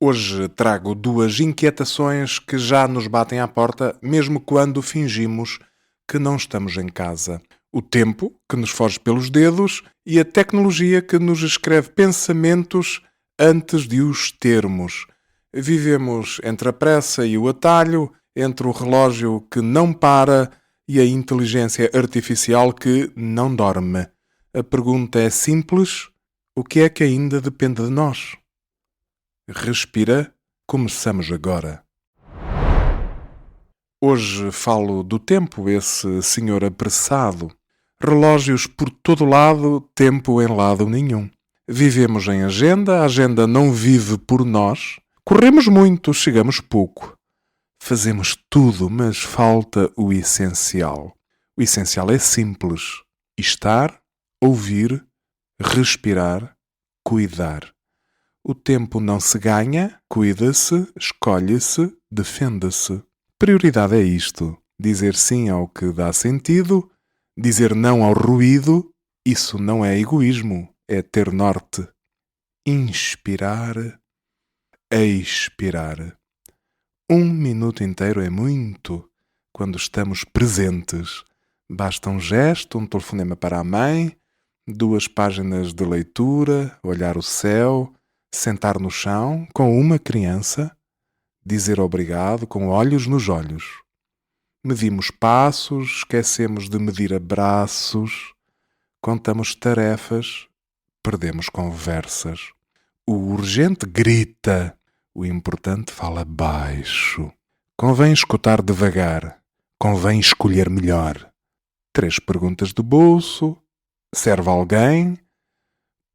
Hoje trago duas inquietações que já nos batem à porta, mesmo quando fingimos que não estamos em casa. O tempo, que nos foge pelos dedos, e a tecnologia que nos escreve pensamentos antes de os termos. Vivemos entre a pressa e o atalho, entre o relógio que não para e a inteligência artificial que não dorme. A pergunta é simples: o que é que ainda depende de nós? Respira, começamos agora. Hoje falo do tempo, esse senhor apressado. Relógios por todo lado, tempo em lado nenhum. Vivemos em agenda, a agenda não vive por nós. Corremos muito, chegamos pouco. Fazemos tudo, mas falta o essencial. O essencial é simples: estar, ouvir, respirar, cuidar. O tempo não se ganha, cuida-se, escolhe-se, defende-se. Prioridade é isto: dizer sim ao que dá sentido, dizer não ao ruído. Isso não é egoísmo, é ter norte. Inspirar, expirar. 1 minuto inteiro é muito quando estamos presentes. Basta um gesto, um telefonema para a mãe, 2 páginas de leitura, olhar o céu, sentar no chão com uma criança, dizer obrigado com olhos nos olhos. Medimos passos, esquecemos de medir abraços, contamos tarefas, perdemos conversas. O urgente grita, o importante fala baixo. Convém escutar devagar, convém escolher melhor. 3 perguntas do bolso: serve alguém?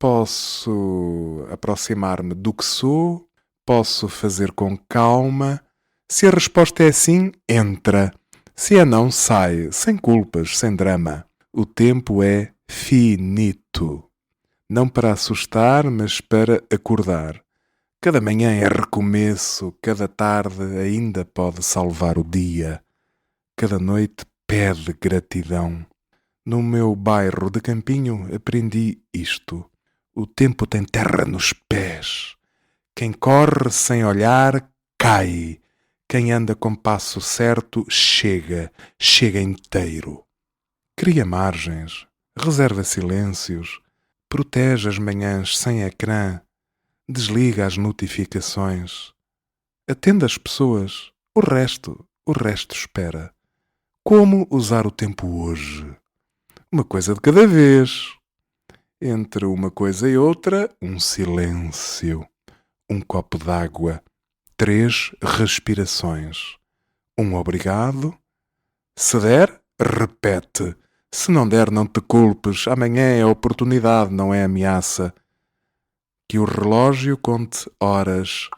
Posso aproximar-me do que sou? Posso fazer com calma? Se a resposta é sim, entra. Se é não, sai, sem culpas, sem drama. O tempo é finito. Não para assustar, mas para acordar. Cada manhã é recomeço, cada tarde ainda pode salvar o dia. Cada noite pede gratidão. No meu bairro de Campinho aprendi isto: o tempo tem terra nos pés. Quem corre sem olhar, cai. Quem anda com passo certo, chega inteiro. Cria margens, reserva silêncios, protege as manhãs sem ecrã, desliga as notificações. Atende as pessoas, o resto espera. Como usar o tempo hoje? Uma coisa de cada vez. Entre uma coisa e outra, um silêncio. Um copo d'água. 3 respirações. Um obrigado. Se der, repete. Se não der, não te culpes. Amanhã é oportunidade, não é ameaça. Que o relógio conte horas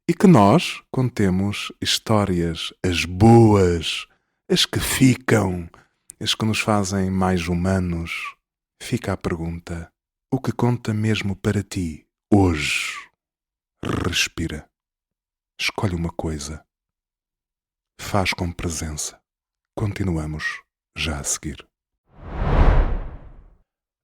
e que nós contemos histórias, as boas, as que ficam, as que nos fazem mais humanos. Fica a pergunta: o que conta mesmo para ti hoje? Respira. Escolhe uma coisa. Faz com presença. Continuamos já a seguir.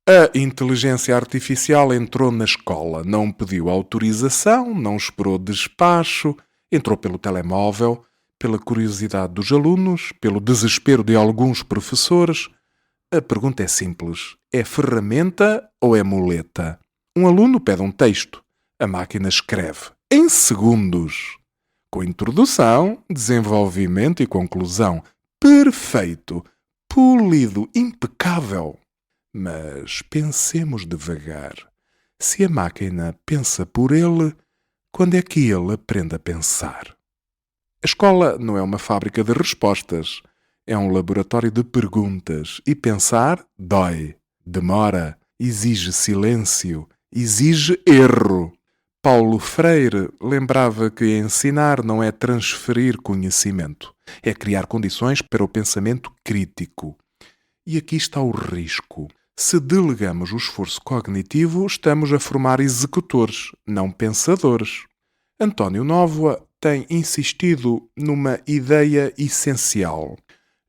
A inteligência artificial entrou na escola. Não pediu autorização, não esperou despacho, entrou pelo telemóvel, pela curiosidade dos alunos, pelo desespero de alguns professores. A pergunta é simples: é ferramenta ou é muleta? Um aluno pede um texto. A máquina escreve em segundos, com introdução, desenvolvimento e conclusão. Perfeito, polido, impecável. Mas pensemos devagar. Se a máquina pensa por ele, quando é que ele aprende a pensar? A escola não é uma fábrica de respostas. É um laboratório de perguntas. E pensar dói, demora, exige silêncio, exige erro. Paulo Freire lembrava que ensinar não é transferir conhecimento, é criar condições para o pensamento crítico. E aqui está o risco. Se delegamos o esforço cognitivo, estamos a formar executores, não pensadores. António Nóvoa tem insistido numa ideia essencial.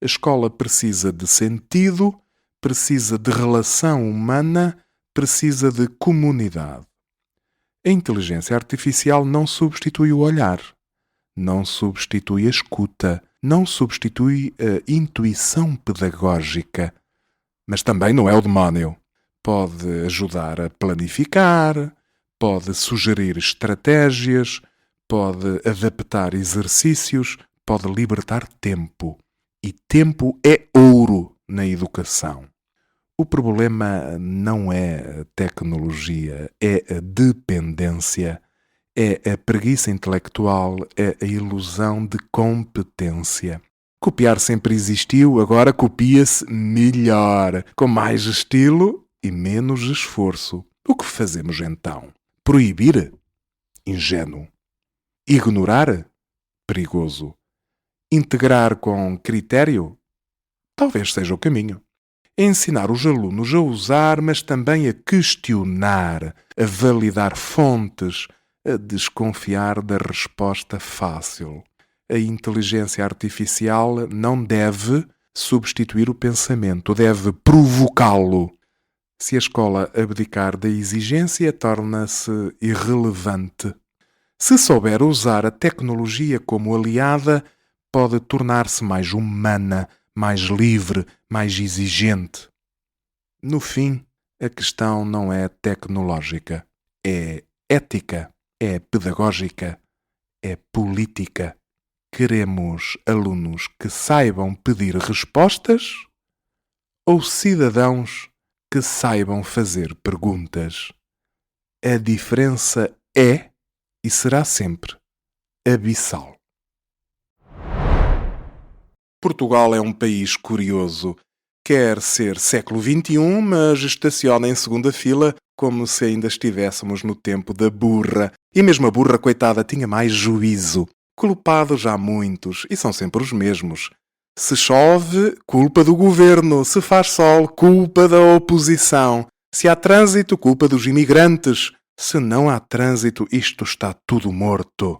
A escola precisa de sentido, precisa de relação humana, precisa de comunidade. A inteligência artificial não substitui o olhar, não substitui a escuta, não substitui a intuição pedagógica, mas também não é o demónio. Pode ajudar a planificar, pode sugerir estratégias, pode adaptar exercícios, pode libertar tempo. E tempo é ouro na educação. O problema não é a tecnologia, é a dependência, é a preguiça intelectual, é a ilusão de competência. Copiar sempre existiu, agora copia-se melhor, com mais estilo e menos esforço. O que fazemos então? Proibir? Ingênuo. Ignorar? Perigoso. Integrar com critério? Talvez seja o caminho. Ensinar os alunos a usar, mas também a questionar, a validar fontes, a desconfiar da resposta fácil. A inteligência artificial não deve substituir o pensamento, deve provocá-lo. Se a escola abdicar da exigência, torna-se irrelevante. Se souber usar a tecnologia como aliada, pode tornar-se mais humana, mais livre, mais exigente. No fim, a questão não é tecnológica, é ética, é pedagógica, é política. Queremos alunos que saibam pedir respostas ou cidadãos que saibam fazer perguntas? A diferença é e será sempre abissal. Portugal é um país curioso. Quer ser século XXI, mas estaciona em segunda fila como se ainda estivéssemos no tempo da burra. E mesmo a burra, coitada, tinha mais juízo. Culpados há muitos, e são sempre os mesmos. Se chove, culpa do governo. Se faz sol, culpa da oposição. Se há trânsito, culpa dos imigrantes. Se não há trânsito, isto está tudo morto.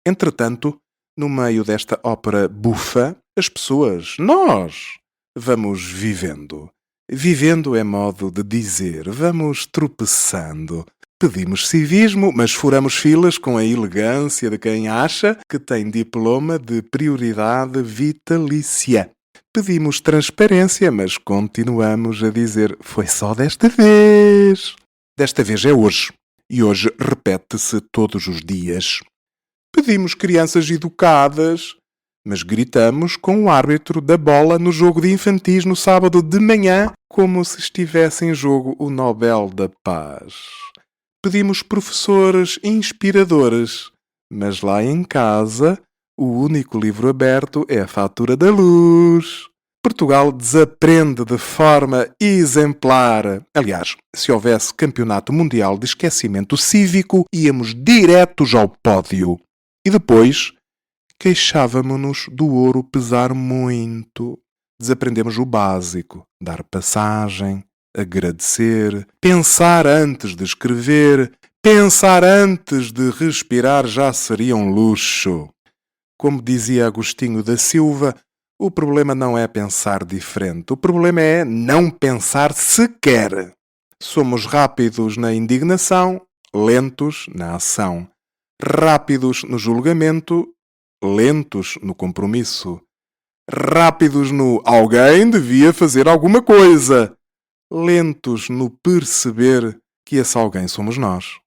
Entretanto, no meio desta ópera bufa, as pessoas, nós, vamos vivendo. Vivendo é modo de dizer, vamos tropeçando. Pedimos civismo, mas furamos filas com a elegância de quem acha que tem diploma de prioridade vitalícia. Pedimos transparência, mas continuamos a dizer, foi só desta vez. Desta vez é hoje, e hoje repete-se todos os dias. Pedimos crianças educadas, mas gritamos com o árbitro da bola no jogo de infantis no sábado de manhã, como se estivesse em jogo o Nobel da Paz. Pedimos professores inspiradores, mas lá em casa o único livro aberto é a fatura da luz. Portugal desaprende de forma exemplar. Aliás, se houvesse campeonato mundial de esquecimento cívico, íamos diretos ao pódio. E depois queixávamos-nos do ouro pesar muito. Desaprendemos o básico, dar passagem, agradecer, pensar antes de escrever, pensar antes de respirar já seria um luxo. Como dizia Agostinho da Silva, o problema não é pensar diferente, o problema é não pensar sequer. Somos rápidos na indignação, lentos na ação. Rápidos no julgamento, lentos no compromisso. Rápidos no alguém devia fazer alguma coisa. Lentos no perceber que esse alguém somos nós.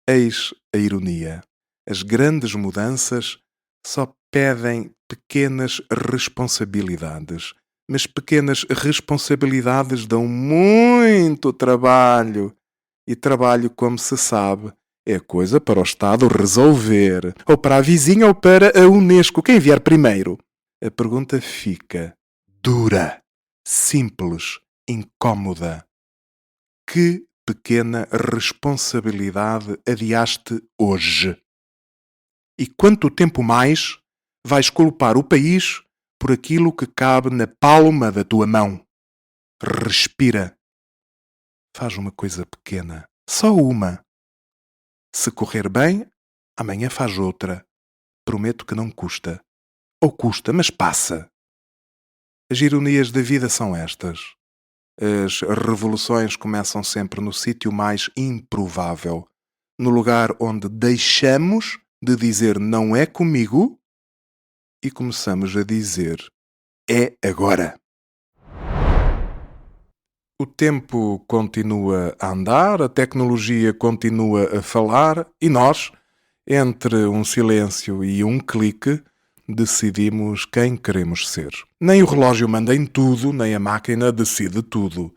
Eis a ironia. As grandes mudanças só pedem pequenas responsabilidades. Mas pequenas responsabilidades dão muito trabalho. E trabalho, como se sabe, é coisa para o Estado resolver. Ou para a vizinha ou para a Unesco. Quem vier primeiro? A pergunta fica dura, simples, incómoda. Que pequena responsabilidade adiaste hoje? E quanto tempo mais vais culpar o país por aquilo que cabe na palma da tua mão? Respira. Faz uma coisa pequena. Só uma. Se correr bem, amanhã faz outra. Prometo que não custa. Ou custa, mas passa. As ironias da vida são estas. As revoluções começam sempre no sítio mais improvável. no lugar onde deixamos de dizer não é comigo e começamos a dizer é agora. O tempo continua a andar, a tecnologia continua a falar e nós, entre um silêncio e um clique, decidimos quem queremos ser. Nem o relógio manda em tudo, nem a máquina decide tudo.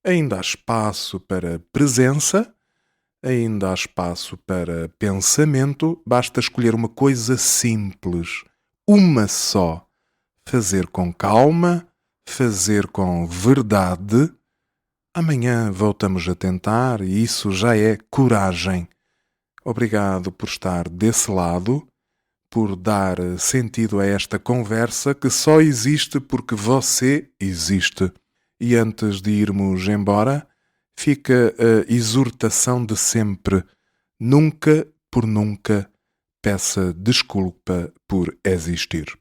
Ainda há espaço para presença, ainda há espaço para pensamento, basta escolher uma coisa simples, uma só. Fazer com calma, fazer com verdade. Amanhã voltamos a tentar e isso já é coragem. Obrigado por estar desse lado, por dar sentido a esta conversa que só existe porque você existe. E antes de irmos embora, fica a exortação de sempre. Nunca, por nunca, peça desculpa por existir.